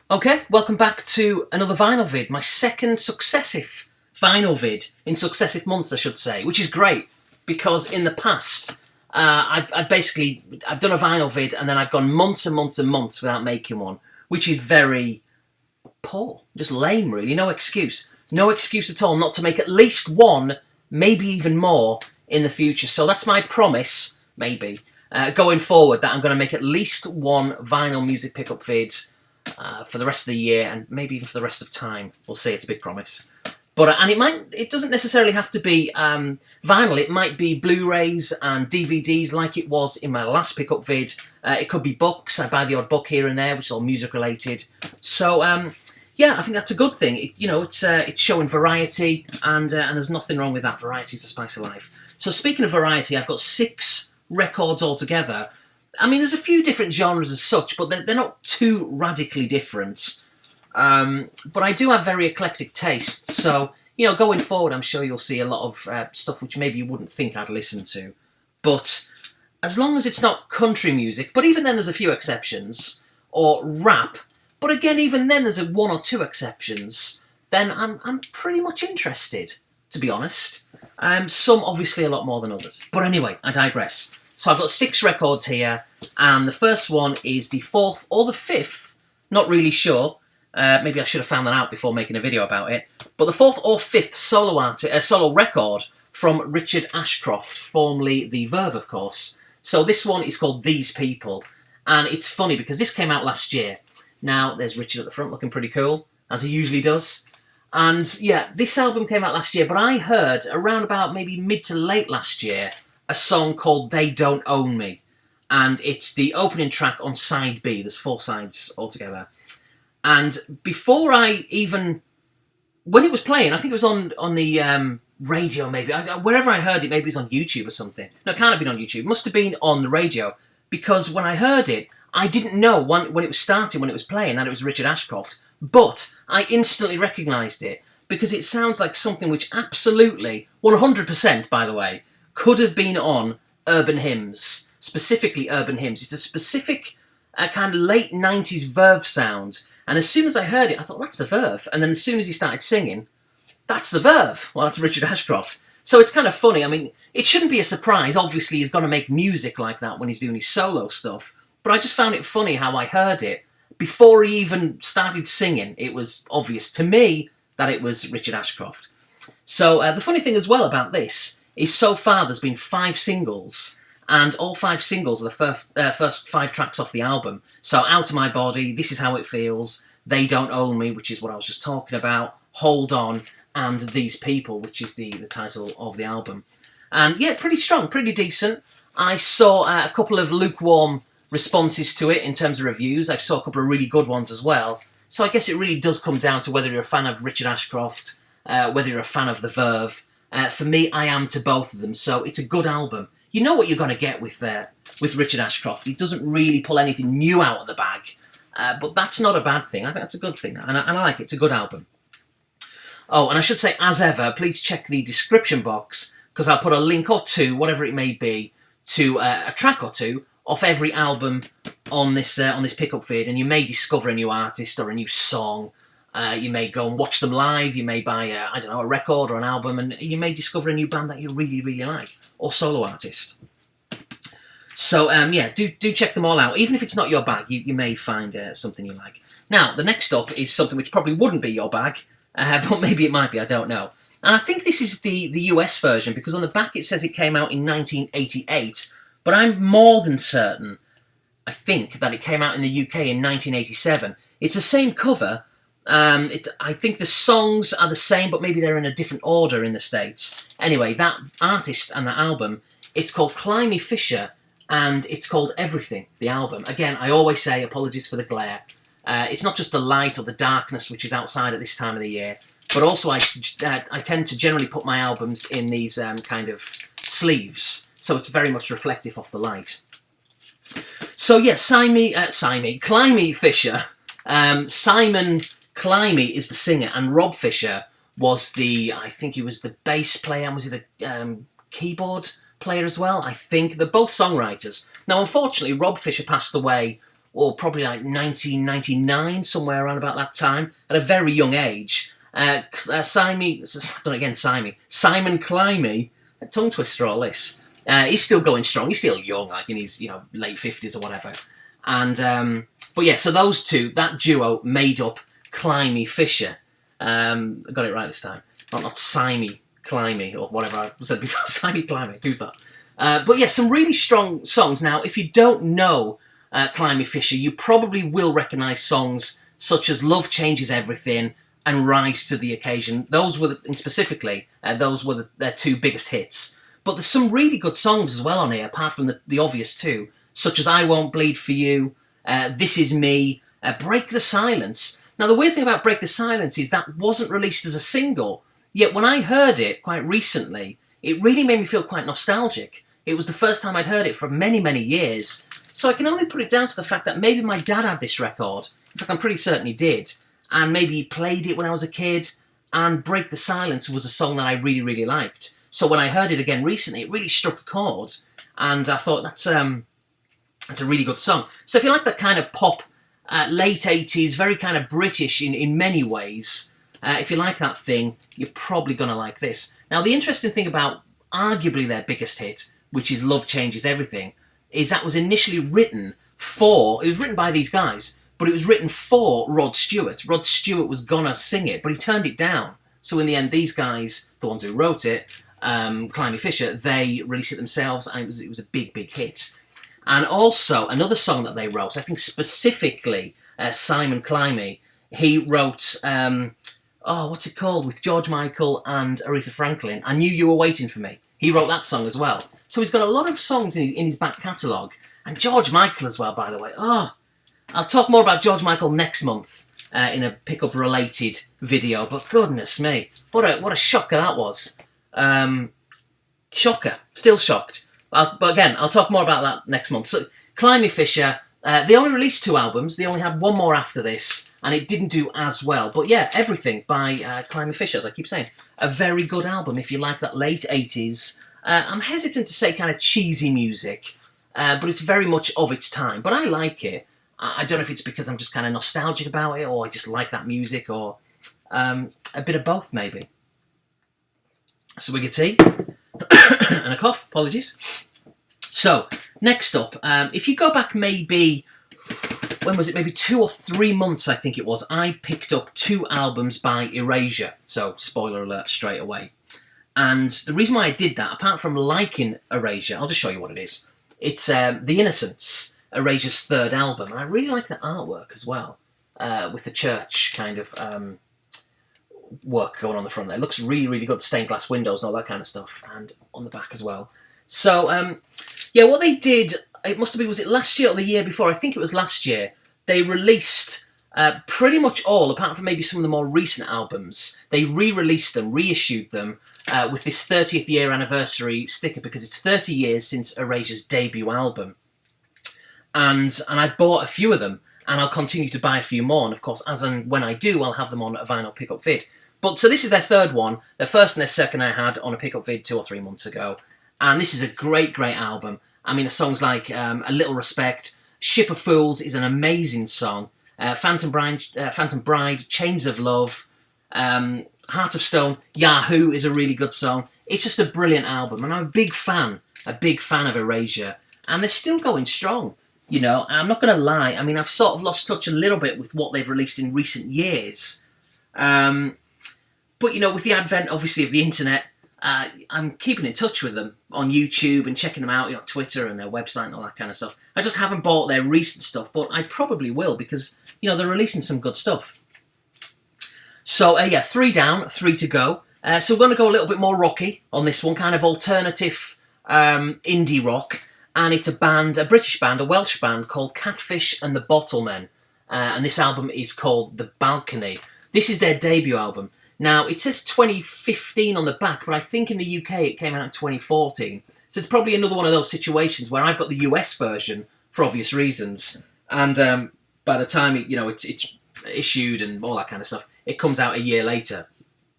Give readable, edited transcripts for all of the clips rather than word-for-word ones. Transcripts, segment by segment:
Okay, welcome back to another vinyl vid, my second successive vinyl vid, in successive months I should say, which is great, because in the past, I've done a vinyl vid and then I've gone months and months and months without making one, which is very poor, just lame really, no excuse at all not to make at least one, maybe even more, in the future. So that's my promise, maybe, going forward, that I'm going to make at least one vinyl music pickup vid for the rest of the year, and maybe even for the rest of time. We'll see. It's a big promise. But and it doesn't necessarily have to be vinyl. It might be Blu-rays and DVDs, like it was in my last pickup vid. It could be books. I buy the odd book here and there, which is all music related. So yeah, I think that's a good thing. It's showing variety, and there's nothing wrong with that. Variety is the spice of life. So speaking of variety, I've got 6 records altogether. I mean, there's a few different genres as such, but they're not too radically different. But I do have very eclectic tastes, so, going forward, I'm sure you'll see a lot of stuff which maybe you wouldn't think I'd listen to. But as long as it's not country music, but even then there's a few exceptions, or rap, but again, even then there's 1 or 2 exceptions, then I'm pretty much interested, to be honest. Some obviously a lot more than others. But anyway, I digress. So I've got 6 records here, and the first one is the 4th or the 5th, not really sure. Maybe I should have found that out before making a video about it. But the 4th or 5th solo record from Richard Ashcroft, formerly The Verve, of course. So this one is called These People, and it's funny because this came out last year. Now, there's Richard at the front looking pretty cool, as he usually does. And yeah, this album came out last year, but I heard around about maybe mid to late last year a song called They Don't Own Me, and it's the opening track on side B. There's 4 sides altogether. And before when it was playing, I think it was on the radio maybe, wherever I heard it, maybe it was on YouTube or something. No, it can't have been on YouTube, it must have been on the radio, because when I heard it, I didn't know when it was starting, when it was playing, that it was Richard Ashcroft, but I instantly recognised it, because it sounds like something which absolutely, 100% by the way, could have been on Urban Hymns, specifically Urban Hymns. It's a specific kind of late 90s Verve sound, and as soon as I heard it, I thought, that's the Verve, and then as soon as he started singing, that's the Verve. Well, that's Richard Ashcroft. So it's kind of funny. I mean, it shouldn't be a surprise. Obviously, he's going to make music like that when he's doing his solo stuff, but I just found it funny how I heard it. Before he even started singing, it was obvious to me that it was Richard Ashcroft. So the funny thing as well about this is so far there's been 5 singles, and all 5 singles are the first 5 tracks off the album. So Out of My Body, This Is How It Feels, They Don't Own Me, which is what I was just talking about, Hold On, and These People, which is the title of the album. And yeah, pretty strong, pretty decent. I saw a couple of lukewarm responses to it in terms of reviews. I saw a couple of really good ones as well. So I guess it really does come down to whether you're a fan of Richard Ashcroft, whether you're a fan of The Verve. For me, I am to both of them, so it's a good album. You know what you're going to get with Richard Ashcroft. He doesn't really pull anything new out of the bag, but that's not a bad thing. I think that's a good thing, and I like it. It's a good album. Oh, and I should say, as ever, please check the description box, because I'll put a link or 2, whatever it may be, to a track or 2 off every album on this pickup vid, and you may discover a new artist or a new song. You may go and watch them live, you may buy a record or an album, and you may discover a new band that you really, really like, or solo artist. So, yeah, do check them all out. Even if it's not your bag, you may find something you like. Now, the next up is something which probably wouldn't be your bag, but maybe it might be, I don't know. And I think this is the US version, because on the back it says it came out in 1988, but I'm more than certain, I think, that it came out in the UK in 1987. It's the same cover. I think the songs are the same, but maybe they're in a different order in the States. Anyway, that artist and that album, it's called Climby Fisher, and it's called Everything, the album. Again, I always say, apologies for the glare. It's not just the light or the darkness which is outside at this time of the year, but also I tend to generally put my albums in these kind of sleeves, so it's very much reflective of the light. So yeah, Climby Fisher, Simon Climby is the singer, and Rob Fisher was I think he was the bass player, and was he the keyboard player as well? I think they're both songwriters. Now, unfortunately, Rob Fisher passed away or probably like 1999, somewhere around about that time, at a very young age. Simon Climby, a tongue twister all this. He's still going strong. He's still young, like in his late 50s or whatever. And but yeah, so those two, that duo, made up Climby Fisher. I got it right this time. Not Simon Climby or whatever I said before. Simon Climby, who's that? But yeah, some really strong songs. Now, if you don't know Climby Fisher, you probably will recognise songs such as Love Changes Everything and Rise to the Occasion. Those were, their two biggest hits. But there's some really good songs as well on here, apart from the obvious two, such as I Won't Bleed For You, This Is Me, Break the Silence. Now, the weird thing about Break the Silence is that wasn't released as a single, yet when I heard it quite recently, it really made me feel quite nostalgic. It was the first time I'd heard it for many, many years. So I can only put it down to the fact that maybe my dad had this record. In fact, I'm pretty certain he did. And maybe he played it when I was a kid. And Break the Silence was a song that I really, really liked. So when I heard it again recently, it really struck a chord. And I thought, that's a really good song. So if you like that kind of pop, late 80s, very kind of British in many ways, if you like that thing, you're probably going to like this. Now, the interesting thing about arguably their biggest hit, which is Love Changes Everything, is that was initially written by these guys, but it was written for Rod Stewart. Rod Stewart was gonna sing it, but he turned it down. So in the end, these guys, the ones who wrote it, Climby Fisher, they released it themselves, and it was a big, big hit. And also, another song that they wrote, I think specifically Simon Climby, he wrote, what's it called, with George Michael and Aretha Franklin, I Knew You Were Waiting For Me. He wrote that song as well. So he's got a lot of songs in his back catalogue. And George Michael as well, by the way. Oh, I'll talk more about George Michael next month in a pickup-related video. But goodness me, what a shocker that was. Shocker. Still shocked. But again, I'll talk more about that next month. So, Climby Fisher, they only released 2 albums. They only had one more after this. And it didn't do as well. But yeah, Everything by Climby Fisher, as I keep saying. A very good album if you like that late 80s. I'm hesitant to say kind of cheesy music, but it's very much of its time. But I like it. I don't know if it's because I'm just kind of nostalgic about it, or I just like that music, or a bit of both, maybe. Swig of tea and a cough, apologies. So, next up, if you go back maybe, when was it, maybe 2 or 3 months, I think it was, I picked up 2 albums by Erasure. So, spoiler alert straight away. And the reason why I did that, apart from liking Erasure, I'll just show you what it is. It's The Innocents, Erasure's 3rd album. And I really like the artwork as well, with the church kind of work going on the front there. It looks really, really good. Stained glass windows and all that kind of stuff. And on the back as well. So, yeah, what they did, it must have been, was it last year or the year before? I think it was last year. They released pretty much all, apart from maybe some of the more recent albums. They re-released them, reissued them, with this 30th year anniversary sticker, because it's 30 years since Erasure's debut album. And I've bought a few of them, and I'll continue to buy a few more, and of course, as and when I do, I'll have them on a vinyl pickup vid. But so this is their 3rd one. Their 1st and their 2nd I had on a pickup vid 2 or 3 months ago. And this is a great, great album. I mean, the songs like A Little Respect, Ship of Fools is an amazing song, Phantom Bride, Chains of Love, Heart of Stone, Yahoo is a really good song. It's just a brilliant album, and I'm a big fan of Erasure, and they're still going strong. You know, I'm not going to lie, I mean, I've sort of lost touch a little bit with what they've released in recent years. But, you know, with the advent, obviously, of the internet, I'm keeping in touch with them on YouTube and checking them out, you know, Twitter and their website and all that kind of stuff. I just haven't bought their recent stuff, but I probably will, because, you know, they're releasing some good stuff. So, yeah, 3 down, 3 to go. So we're going to go a little bit more rocky on this one, kind of alternative indie rock. And it's a British band, a Welsh band called Catfish and the Bottlemen. And this album is called The Balcony. This is their debut album. Now, it says 2015 on the back, but I think in the UK it came out in 2014. So it's probably another one of those situations where I've got the US version for obvious reasons. And by the time it's issued and all that kind of stuff, it comes out a year later.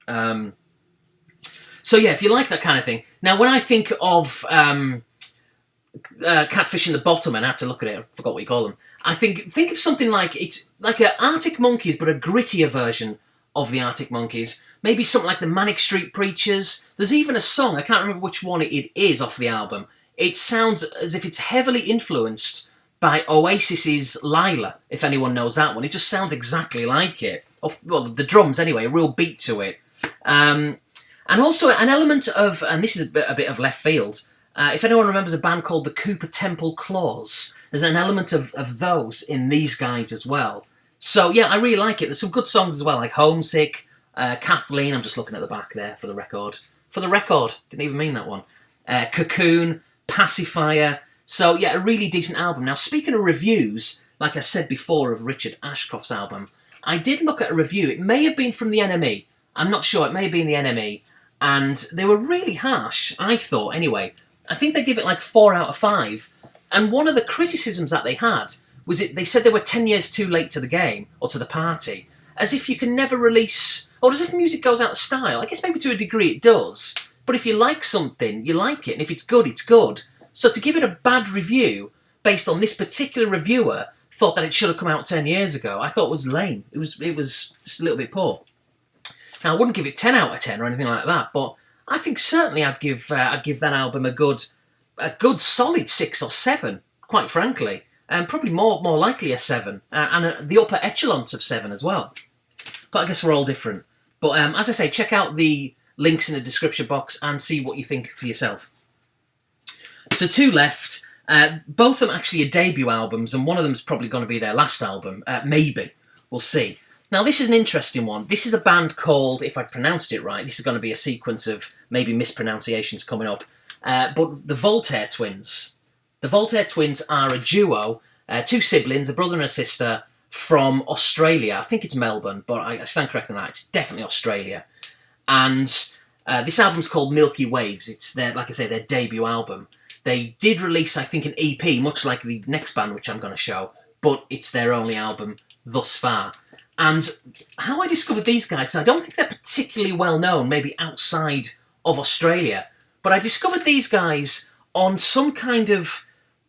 So yeah, if you like that kind of thing. Now, when I think of Catfish and the Bottlemen, I had to look at it, I forgot what you call them. I think of something like, it's like a Arctic Monkeys, but a grittier version of the Arctic Monkeys. Maybe something like the Manic Street Preachers. There's even a song, I can't remember which one it is off the album. It sounds as if it's heavily influenced by Oasis's Lila, if anyone knows that one. It just sounds exactly like it. Well, the drums anyway, a real beat to it. And also an element of, and this is a bit of left field, if anyone remembers a band called the Cooper Temple Claws, there's an element of those in these guys as well. So yeah, I really like it. There's some good songs as well, like Homesick, Kathleen, I'm just looking at the back there for the record. For the record, didn't even mean that one. Cocoon, Pacifier. So yeah, a really decent album. Now, speaking of reviews, like I said before of Richard Ashcroft's album, I did look at a review. It may have been from the NME. I'm not sure. It may have been the NME. And they were really harsh, I thought, anyway. I think they give it like 4 out of 5. And one of the criticisms that they had was they said they were 10 years too late to the game, or to the party. As if you can never release, or as if music goes out of style. I guess maybe to a degree it does. But if you like something, you like it. And if it's good, it's good. So to give it a bad review, based on this particular reviewer, thought that it should have come out 10 years ago, I thought was lame. It was just a little bit poor. Now, I wouldn't give it 10 out of 10 or anything like that, but I think certainly I'd give that album a good solid 6 or 7, quite frankly. And probably more likely a 7, and the upper echelons of 7 as well. But I guess we're all different. But as I say, check out the links in the description box and see what you think for yourself. So 2 left. Both of them actually are debut albums, and one of them is probably going to be their last album. Maybe. We'll see. Now, this is an interesting one. This is a band called, if I pronounced it right, this is going to be a sequence of maybe mispronunciations coming up, but the Voltaire Twins. The Voltaire Twins are a duo, 2 siblings, a brother and a sister, from Australia. I think it's Melbourne, but I stand corrected on that. It's definitely Australia. And this album's called Milky Waves. It's their, like I say, their debut album. They did release, I think, an EP, much like the next band, which I'm going to show, but it's their only album thus far. And how I discovered these guys, I don't think they're particularly well known, maybe outside of Australia, but I discovered these guys on some kind of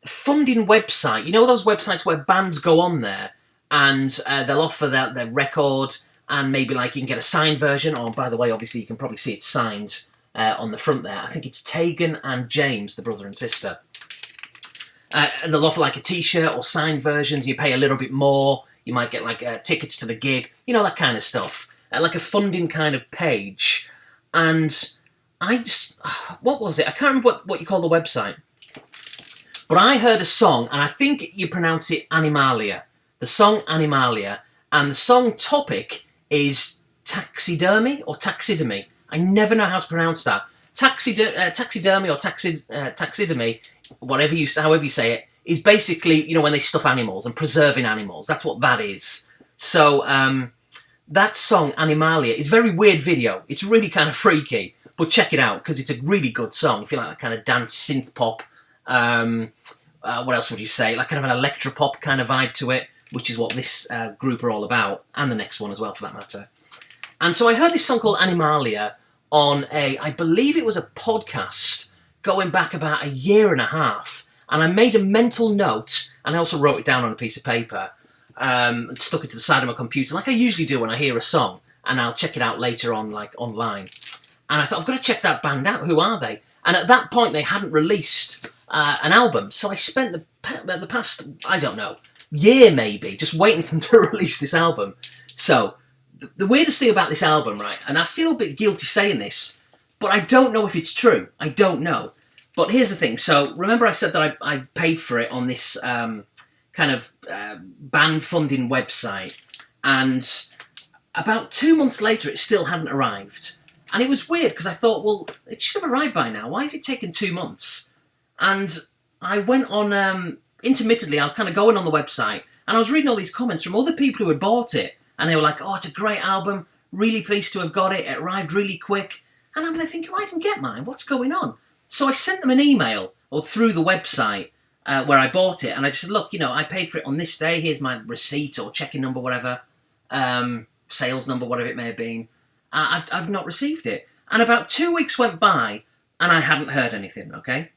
funding website. You know those websites where bands go on there and they'll offer their record, and maybe like you can get a signed version, or by the way, obviously you can probably see it signed on the front there. I think it's Tegan and James, the brother and sister. And they'll offer like a t-shirt or signed versions. You pay a little bit more. You might get like tickets to the gig, you know, that kind of stuff. Like a funding kind of page. And I just, what was it? I can't remember what you call the website. But I heard a song, and I think you pronounce it Animalia. The song Animalia. And the song topic is taxidermy or taxidermy. I never know how to pronounce that. Taxidermy or taxidermy, however you say it, is basically, you know, when they stuff animals and preserving animals. That's what that is. So that song, Animalia, is a very weird video. It's really kind of freaky, but check it out, because it's a really good song. If you like that kind of dance, synth pop, what else would you say? Like kind of an electropop kind of vibe to it, which is what this group are all about, and the next one as well, for that matter. And so I heard this song called Animalia on I believe it was a podcast going back about 1.5 years. And I made a mental note, and I also wrote it down on a piece of paper, and stuck it to the side of my computer, like I usually do when I hear a song, and I'll check it out later on, like online. And I thought, I've got to check that band out. Who are they? And at that point, they hadn't released an album, so I spent the past, I don't know, year maybe, just waiting for them to release this album. So the weirdest thing about this album, right, and I feel a bit guilty saying this, but I don't know if it's true. I don't know. But here's the thing. So remember I said that I paid for it on this kind of band funding website. And about 2 months later, it still hadn't arrived. And it was weird, because I thought, well, it should have arrived by now. Why is it taking 2 months? And I went on, intermittently, I was kind of going on the website, and I was reading all these comments from other people who had bought it. And they were like, oh, it's a great album. Really pleased to have got it. It arrived really quick. And I'm thinking, well, I didn't get mine. What's going on? So I sent them an email, or through the website where I bought it, and I just said, look, you know, I paid for it on this day, here's my receipt or checking number, whatever, sales number, whatever it may have been. I've not received it. And about 2 weeks went by, and I hadn't heard anything, okay?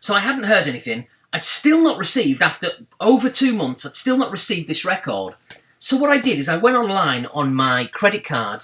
So I hadn't heard anything. I'd still not received, after over 2 months, I'd still not received this record. So what I did is I went online on my credit card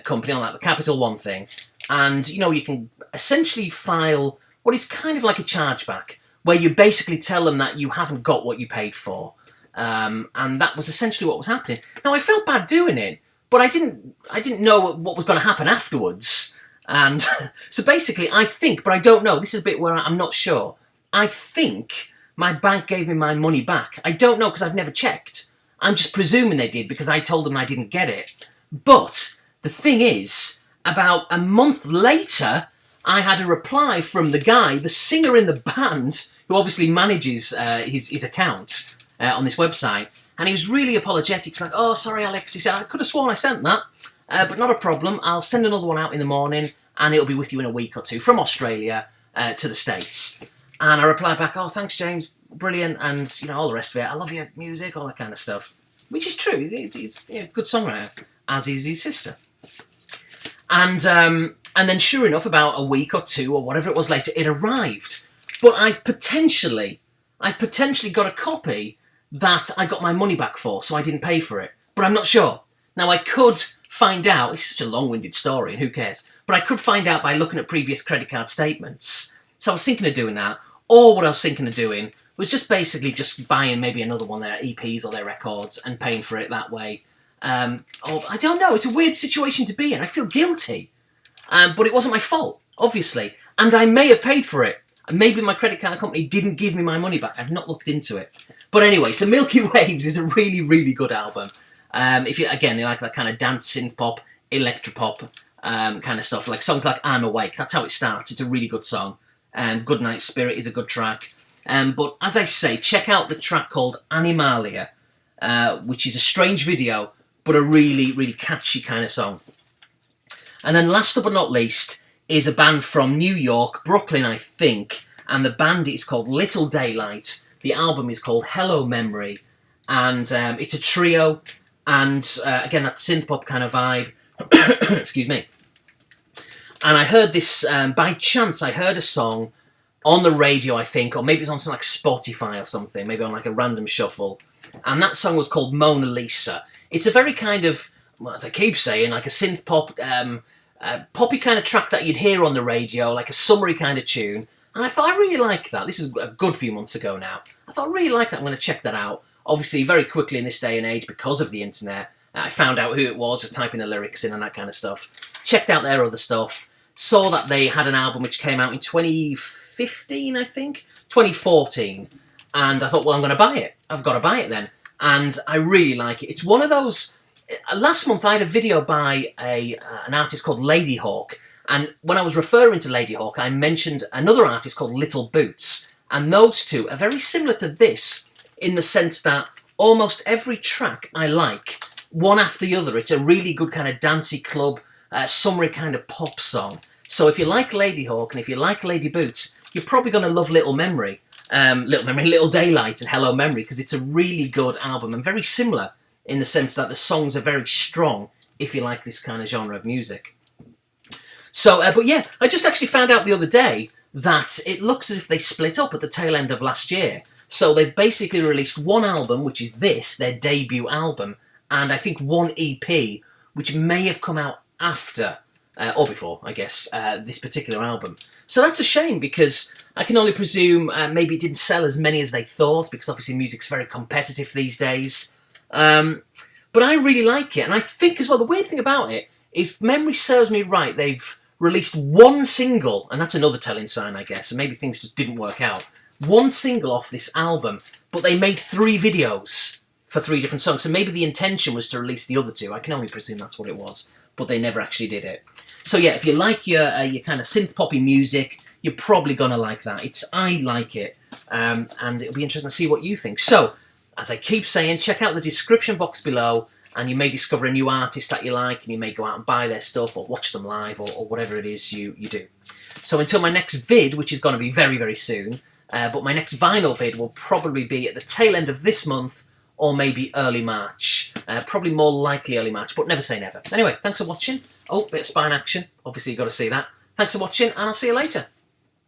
company, on like the Capital One thing, and you know, you can essentially file what is kind of like a chargeback, where you basically tell them that you haven't got what you paid for. And that was essentially what was happening. Now, I felt bad doing it, but I didn't know what was going to happen afterwards. And so basically, I think, but I don't know, this is a bit where I'm not sure, I think my bank gave me my money back. I don't know, because I've never checked. I'm just presuming they did, because I told them I didn't get it. But the thing is, about a month later, I had a reply from the guy, the singer in the band, who obviously manages his account on this website, and he was really apologetic. He's like, "Oh, sorry, Alex." He said, "I could have sworn I sent that, but not a problem. I'll send another one out in the morning, and it'll be with you in a week or two from Australia to the States." And I replied back, "Oh, thanks, James, brilliant," and you know, all the rest of it. I love your music, all that kind of stuff, which is true. He's a good songwriter, as is his sister. And then, sure enough, about a week or two or whatever it was later, it arrived. But I've potentially got a copy that I got my money back for, so I didn't pay for it. But I'm not sure. Now, I could find out. It's such a long-winded story, and who cares? But I could find out by looking at previous credit card statements. So I was thinking of doing that. Or what I was thinking of doing was just basically just buying maybe another one of their EPs or their records and paying for it that way. Or, I don't know. It's a weird situation to be in. I feel guilty. But it wasn't my fault, obviously. And I may have paid for it. Maybe my credit card company didn't give me my money back. I've not looked into it. But anyway, so Milky Waves is a really, really good album. If you like that kind of dance, synth pop, electropop kind of stuff, like songs like I'm Awake, that's how it starts. It's a really good song. Good Night Spirit is a good track. But as I say, check out the track called Animalia, which is a strange video, but a really, really catchy kind of song. And then last but not least is a band from New York, Brooklyn, I think, and the band is called Little Daylight. The album is called Hello Memory, and it's a trio, and again, that synth-pop kind of vibe. Excuse me. And I heard this, by chance, I heard a song on the radio, I think, or maybe it was on something like Spotify or something, maybe on like a random shuffle, and that song was called Mona Lisa. It's a very kind of, well, as I keep saying, like a synth-pop, poppy kind of track that you'd hear on the radio, like a summery kind of tune. And I thought, I really like that. This is a good few months ago now. I thought, I really like that. I'm going to check that out. Obviously, very quickly in this day and age, because of the internet, I found out who it was, just typing the lyrics in and that kind of stuff. Checked out their other stuff. Saw that they had an album which came out in 2015, I think? 2014. And I thought, well, I'm going to buy it. I've got to buy it then. And I really like it. It's one of those... Last month I had a video by an artist called Lady Hawk, and when I was referring to Lady Hawk I mentioned another artist called Little Boots, and those two are very similar to this in the sense that almost every track I like, one after the other. It's a really good kind of dancey club, summery kind of pop song. So if you like Lady Hawk and if you like Lady Boots, you're probably going to love Little Daylight and Hello Memory, because it's a really good album and very similar in the sense that the songs are very strong if you like this kind of genre of music. So, but yeah, I just actually found out the other day that it looks as if they split up at the tail end of last year. So they basically released one album, which is this, their debut album, and I think one EP, which may have come out after, or before, I guess, this particular album. So that's a shame, because I can only presume maybe it didn't sell as many as they thought, because obviously music's very competitive these days. But I really like it, and I think as well, the weird thing about it, if memory serves me right, they've released one single, and that's another telling sign, I guess, and maybe things just didn't work out. One single off this album, but they made 3 videos for 3 different songs, so maybe the intention was to release the other 2. I can only presume that's what it was, but they never actually did it. So yeah, if you like your kind of synth-poppy music, you're probably gonna like that. I like it, and it'll be interesting to see what you think. So, as I keep saying, check out the description box below, and you may discover a new artist that you like, and you may go out and buy their stuff, or watch them live, or whatever it is you do. So until my next vid, which is going to be very, very soon, but my next vinyl vid will probably be at the tail end of this month, or maybe early March. Probably more likely early March, but never say never. Anyway, thanks for watching. Oh, bit of spine action. Obviously, you've got to see that. Thanks for watching, and I'll see you later.